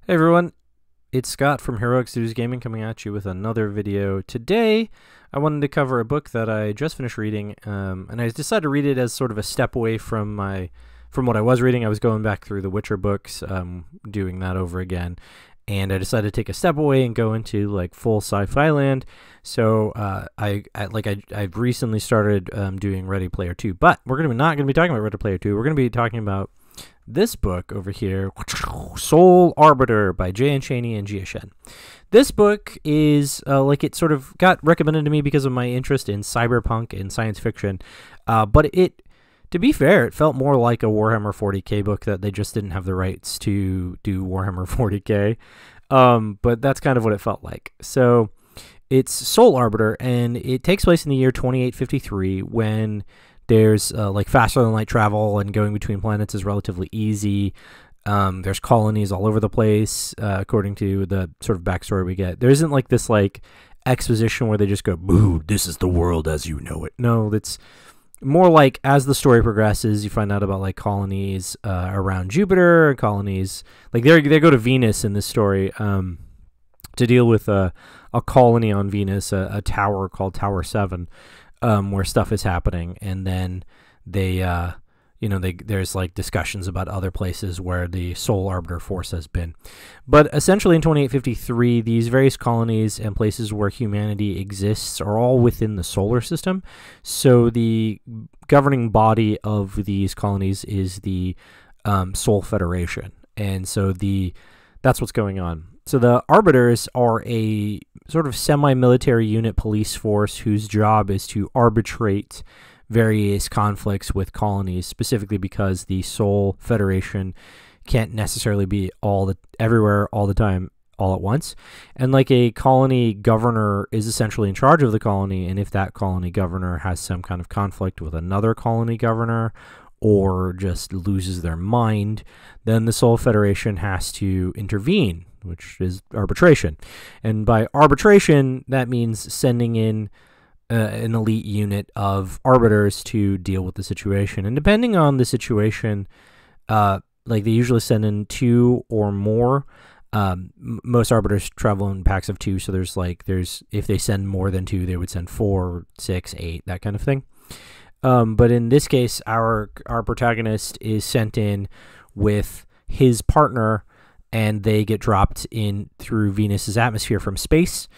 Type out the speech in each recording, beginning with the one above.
Hey everyone, it's Scott from Heroic Studios Gaming coming at you with another video. Today, I wanted to cover a book that I just finished reading, and I decided to read it as sort of a step away from what I was reading. I was going back through the Witcher books, doing that over again, and I decided to take a step away and go into like full sci-fi land. So I've recently started doing Ready Player 2, but we're not going to be talking about Ready Player 2. We're going to be talking about this book over here, Sol Arbiter by Chaney and Shen. This book is it sort of got recommended to me because of my interest in cyberpunk and science fiction, but to be fair, it felt more like a Warhammer 40k book that they just didn't have the rights to do Warhammer 40k, but that's kind of what it felt like. So it's Sol Arbiter, and it takes place in the year 2853 when there's like faster than light travel, and going between planets is relatively easy. There's colonies all over the place, according to the sort of backstory we get. There isn't like this like exposition where they just go, "Boo, this is the world as you know it." No, it's more like as the story progresses, you find out about like colonies around Jupiter, and colonies like they go to Venus in this story to deal with a colony on Venus, a tower called Tower 7. Where stuff is happening, and then there's like discussions about other places where the Sol Arbiter force has been. But essentially in 2853, these various colonies and places where humanity exists are all within the solar system. So the governing body of these colonies is the Sol Federation, and so that's what's going on. So the Arbiters are a sort of semi-military unit police force whose job is to arbitrate various conflicts with colonies, specifically because the Sol Federation can't necessarily be everywhere all the time all at once. And like a colony governor is essentially in charge of the colony, and if that colony governor has some kind of conflict with another colony governor or just loses their mind, then the Sol Federation has to intervene, which is arbitration. And by arbitration, that means sending in an elite unit of arbiters to deal with the situation. And depending on the situation, like they usually send in 2 or more. Most arbiters travel in packs of 2, so there's if they send more than 2, they would send 4, 6, 8, that kind of thing. But in this case, our protagonist is sent in with his partner, and they get dropped in through Venus's atmosphere from space,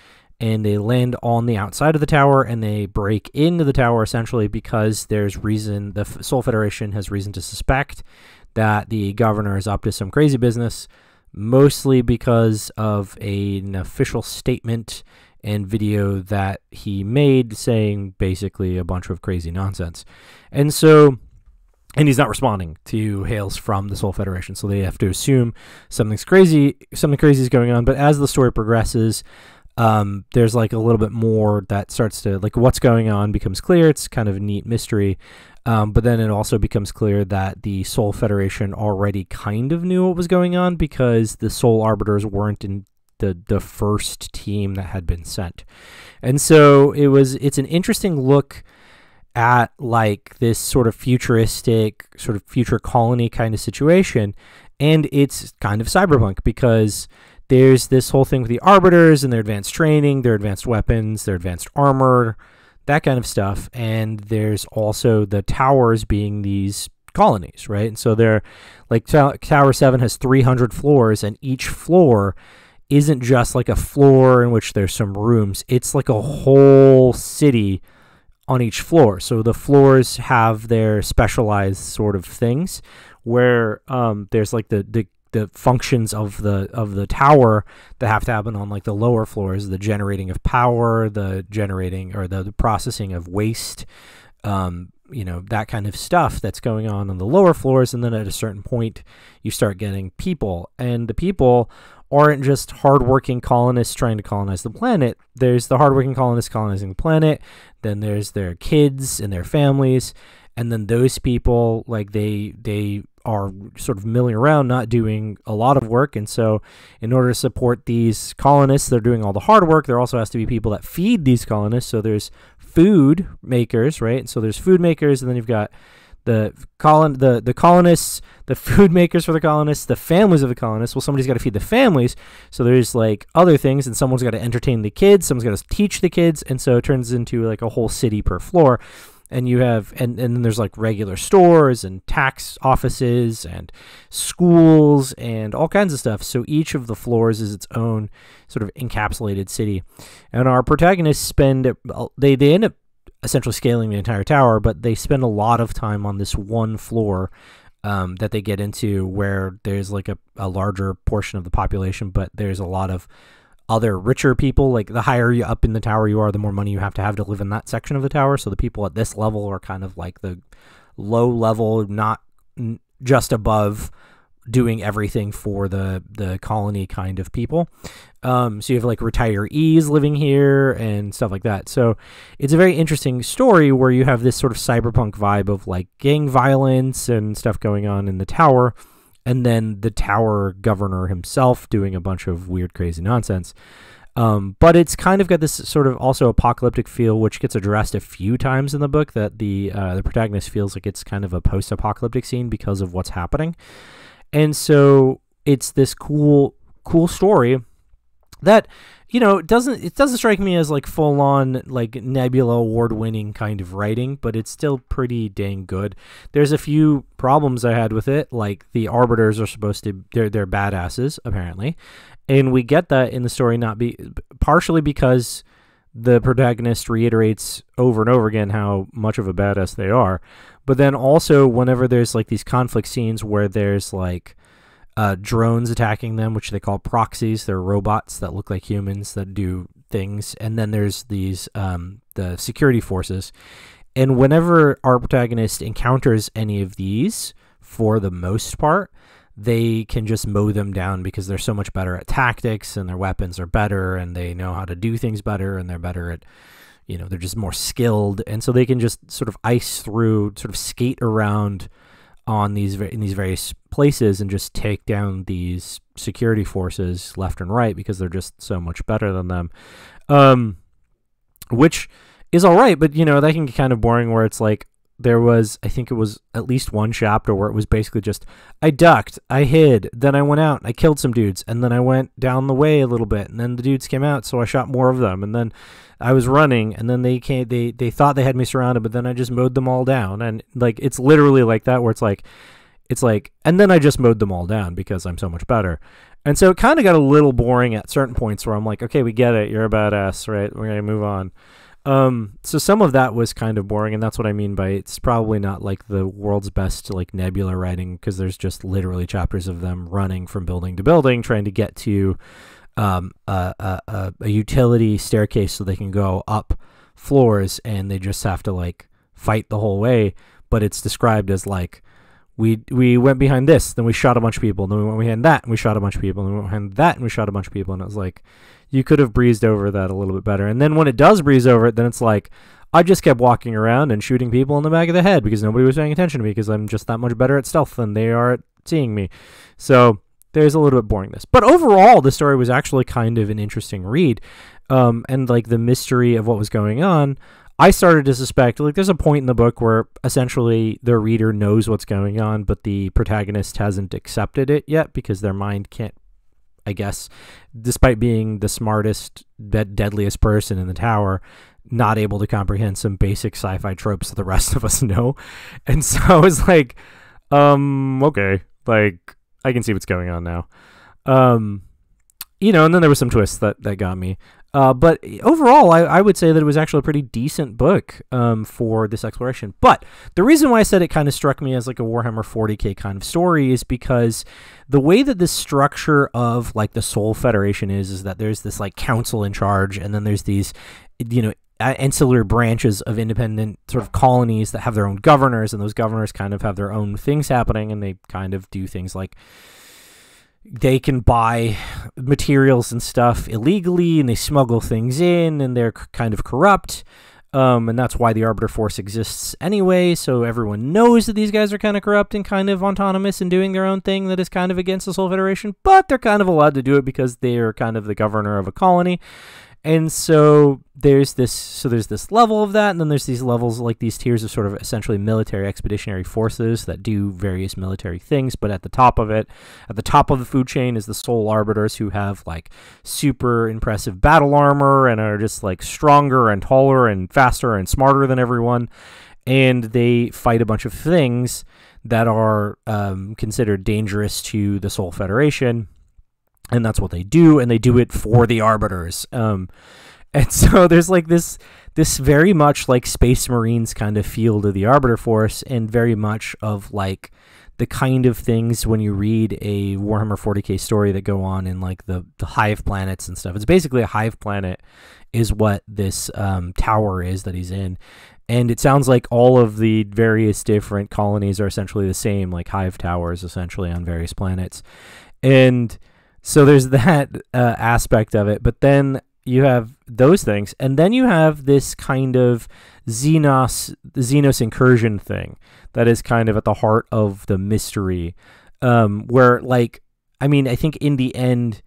and they land on the outside of the tower, and they break into the tower essentially because the Sol Federation has reason to suspect that the governor is up to some crazy business, mostly because of an official statement and video that he made saying basically a bunch of crazy nonsense. And he's not responding to hails from the Sol Federation, so they have to assume something crazy is going on. But as the story progresses, there's like a little bit more that starts to, like, what's going on becomes clear. It's kind of a neat mystery. But then it also becomes clear that the Sol Federation already kind of knew what was going on, because the Sol Arbiters weren't in the first team that had been sent. And so it's an interesting look at like this sort of futuristic, sort of future colony kind of situation, and it's kind of cyberpunk because there's this whole thing with the Arbiters and their advanced training, their advanced weapons, their advanced armor, that kind of stuff, and there's also the towers being these colonies, right? And so they're like Tower 7 has 300 floors, and each floor isn't just like a floor in which there's some rooms, it's like a whole city on each floor. So the floors have their specialized sort of things where there's like the functions of the tower that have to happen on like the lower floors, the generating of power, the generating or the processing of waste, that kind of stuff that's going on the lower floors. And then at a certain point you start getting people, and the people aren't just hardworking colonists trying to colonize the planet. There's the hardworking colonists colonizing the planet, then there's their kids and their families, and then those people, like they are sort of milling around, not doing a lot of work. And so in order to support these colonists, they're doing all the hard work. There also has to be people that feed these colonists. So there's food makers, right? And so there's food makers, and then you've got the colonists, the food makers for the colonists, the families of the colonists. Well, somebody's got to feed the families, so there's like other things, and someone's got to entertain the kids, someone's got to teach the kids, and so it turns into like a whole city per floor. And you have, and then there's like regular stores and tax offices and schools and all kinds of stuff. So each of the floors is its own sort of encapsulated city. And our protagonists they end up essentially scaling the entire tower, but they spend a lot of time on this one floor that they get into, where there's like a larger portion of the population, but there's a lot of other richer people. Like the higher you up in the tower you are, the more money you have to live in that section of the tower. So the people at this level are kind of like the low level, not just above, doing everything for the colony kind of people. So you have like retirees living here and stuff like that. So it's a very interesting story where you have this sort of cyberpunk vibe of like gang violence and stuff going on in the tower, and then the tower governor himself doing a bunch of weird, crazy nonsense. But it's kind of got this sort of also apocalyptic feel, which gets addressed a few times in the book, that the protagonist feels like it's kind of a post-apocalyptic scene because of what's happening. And so it's this cool story that, you know, it doesn't strike me as like full on like Nebula award-winning kind of writing, but it's still pretty dang good. There's a few problems I had with it, like the Arbiters are supposed to, they're badasses apparently, and we get that in the story partially because the protagonist reiterates over and over again how much of a badass they are, but then also whenever there's like these conflict scenes where there's like drones attacking them, which they call proxies. They're robots that look like humans that do things. And then there's these the security forces. And whenever our protagonist encounters any of these, for the most part, they can just mow them down because they're so much better at tactics, and their weapons are better, and they know how to do things better, and they're better at, you know, they're just more skilled. And so they can just sort of ice through, sort of skate around in these various places and just take down these security forces left and right because they're just so much better than them, which is all right, but you know, that can get kind of boring where it's like I think it was at least one chapter where it was basically just, I ducked, I hid, then I went out, I killed some dudes, and then I went down the way a little bit, and then the dudes came out, so I shot more of them, and then I was running, and then they thought they had me surrounded, but then I just mowed them all down. And like, it's literally like that, where it's like, and then I just mowed them all down because I'm so much better. And so it kind of got a little boring at certain points where I'm like, okay, we get it, you're a badass, right? We're gonna move on. So some of that was kind of boring, and that's what I mean by it's probably not like the world's best like Nebula writing, because there's just literally chapters of them running from building to building trying to get to a utility staircase so they can go up floors, and they just have to like fight the whole way. But it's described as like, we went behind this, then we shot a bunch of people, and then we went behind that, and we shot a bunch of people, and then we went behind that, and we shot a bunch of people. And it was like, you could have breezed over that a little bit better. And then when it does breeze over it, then it's like, I just kept walking around and shooting people in the back of the head because nobody was paying attention to me, because I'm just that much better at stealth than they are at seeing me. So there's a little bit of boringness. But overall, the story was actually kind of an interesting read. And like the mystery of what was going on, I started to suspect, like, there's a point in the book where essentially the reader knows what's going on, but the protagonist hasn't accepted it yet because their mind can't, I guess, despite being the smartest, deadliest person in the tower, not able to comprehend some basic sci-fi tropes that the rest of us know. And so I was like, okay, like, I can see what's going on now. You know, and then there were some twists that got me. But overall, I would say that it was actually a pretty decent book for this exploration. But the reason why I said it kind of struck me as like a Warhammer 40k kind of story is because the way that the structure of like the Sol Federation is that there's this like council in charge, and then there's these, you know, ancillary branches of independent sort of colonies that have their own governors, and those governors kind of have their own things happening, and they kind of do things like they can buy materials and stuff illegally, and they smuggle things in, and they're kind of corrupt. And that's why the Arbiter Force exists anyway, so everyone knows that these guys are kind of corrupt and kind of autonomous and doing their own thing that is kind of against the Sol Federation, but they're kind of allowed to do it because they are kind of the governor of a colony. And so there's this level of that, and then there's these levels, like these tiers of sort of essentially military expeditionary forces that do various military things. But at the top of it, at the top of the food chain, is the Sol Arbiters, who have like super impressive battle armor and are just like stronger and taller and faster and smarter than everyone. And they fight a bunch of things that are considered dangerous to the Sol Federation. And that's what they do, and they do it for the Arbiters. And so there's like this very much like Space Marines kind of feel to the Arbiter Force, and very much of like the kind of things when you read a Warhammer 40k story that go on in like the hive planets and stuff. It's basically a hive planet is what this tower is that he's in. And it sounds like all of the various different colonies are essentially the same, like hive towers essentially on various planets. And so there's that aspect of it, but then you have those things, and then you have this kind of Xenos incursion thing that is kind of at the heart of the mystery, where, like, I mean, I think in the end,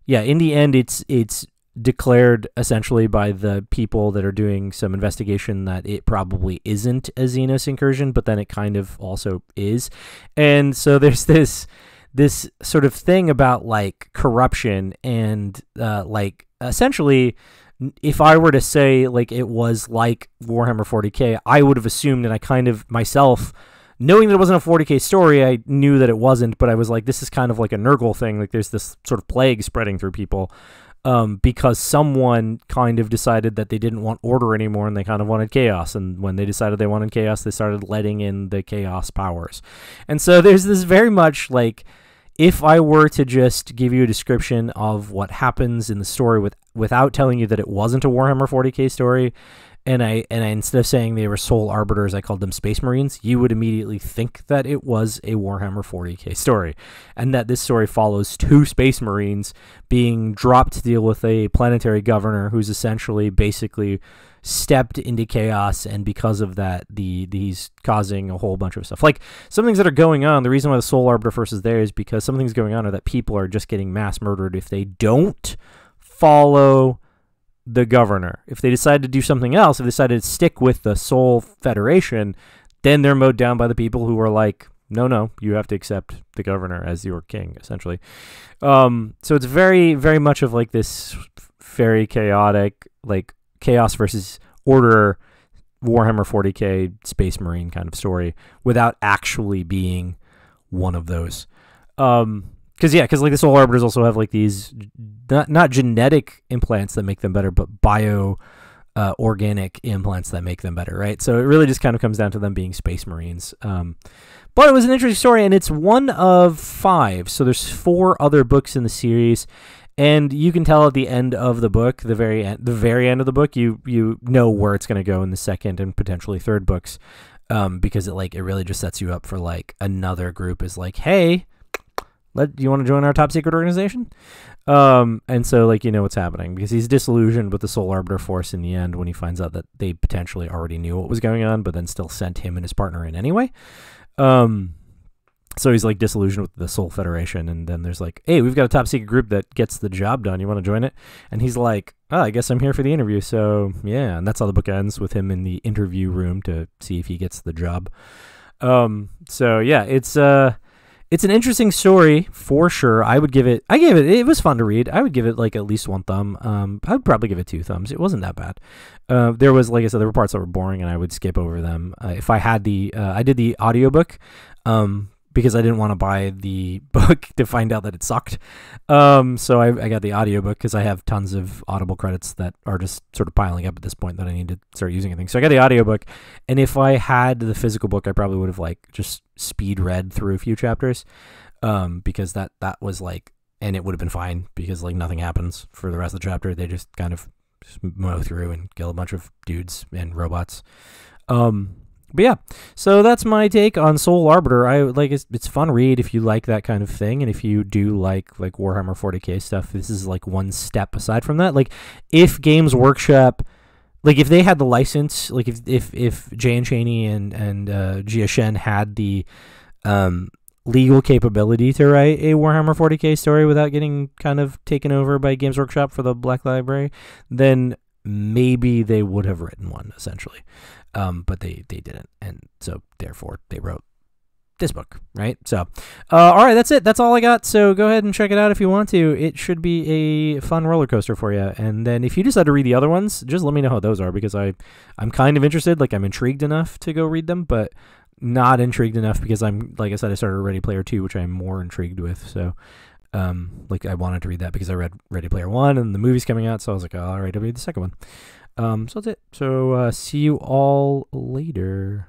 it's declared essentially by the people that are doing some investigation that it probably isn't a Xenos incursion, but then it kind of also is, and so there's this sort of thing about like corruption and like essentially, if I were to say like it was like Warhammer 40k, I would have assumed, and I kind of myself, knowing that it wasn't a 40k story, I knew that it wasn't, but I was like, this is kind of like a Nurgle thing, like there's this sort of plague spreading through people, because someone kind of decided that they didn't want order anymore and they kind of wanted chaos. And when they decided they wanted chaos, they started letting in the chaos powers. And so there's this very much like, if I were to just give you a description of what happens in the story without telling you that it wasn't a Warhammer 40k story, and I instead of saying they were Sol Arbiters, I called them Space Marines, you would immediately think that it was a Warhammer 40k story, and that this story follows two Space Marines being dropped to deal with a planetary governor who's essentially basically stepped into chaos, and because of that, he's causing a whole bunch of stuff. Like, some things that are going on, the reason why the Sol Arbiter Force is there is because some things going on are that people are just getting mass murdered if they don't follow the governor. If they decide to do something else, if they decide to stick with the Sol Federation, then they're mowed down by the people who are like, no, you have to accept the governor as your king, essentially. So it's very, very much of like this very chaotic, like chaos versus order Warhammer 40k Space Marine kind of story without actually being one of those. Because like the Sol Arbiters also have like these not genetic implants that make them better, but bio organic implants that make them better, right? So it really just kind of comes down to them being Space Marines. But it was an interesting story, and it's one of 5. So there's 4 other books in the series, and you can tell at the end of the book, the very end of the book, you know where it's going to go in the second and potentially third books, because it really just sets you up for like another group is like, hey, do you want to join our top secret organization? And so like, you know what's happening, because he's disillusioned with the Sol Arbiter Force in the end when he finds out that they potentially already knew what was going on, but then still sent him and his partner in anyway. So he's like disillusioned with the Sol Federation, and then there's like, hey, we've got a top secret group that gets the job done. You want to join it? And he's like, oh, I guess I'm here for the interview. So yeah, and that's how the book ends, with him in the interview room to see if he gets the job. So yeah, it's an interesting story for sure. It was fun to read. I would give it like at least 1 thumb. I would probably give it 2 thumbs. It wasn't that bad. There was, like I said, there were parts that were boring and I would skip over them. If I had I did the audiobook, because I didn't want to buy the book to find out that it sucked. So I got the audiobook because I have tons of Audible credits that are just sort of piling up at this point that I need to start using anything. So I got the audiobook, and if I had the physical book, I probably would have like just speed read through a few chapters, because that was like, and it would have been fine because like nothing happens for the rest of the chapter. They just kind of mow through and kill a bunch of dudes and robots. But yeah, so that's my take on Sol Arbiter. It's a fun read if you like that kind of thing, and if you do like Warhammer 40k stuff, this is like one step aside from that. Like, if Games Workshop, like if they had the license, like if Jay and Chaney and Gia Shen had the legal capability to write a Warhammer 40k story without getting kind of taken over by Games Workshop for the Black Library, then maybe they would have written one, essentially. But they didn't, and so therefore they wrote this book, right? So, all right, that's it. That's all I got. So go ahead and check it out if you want to. It should be a fun roller coaster for you. And then if you decide to read the other ones, just let me know how those are, because I'm kind of interested. Like, I'm intrigued enough to go read them, but not intrigued enough because like I said, I started Ready Player 2, which I'm more intrigued with. So, like, I wanted to read that because I read Ready Player 1 and the movie's coming out. So I was like, all right, I'll read the second one. So that's it. So see you all later.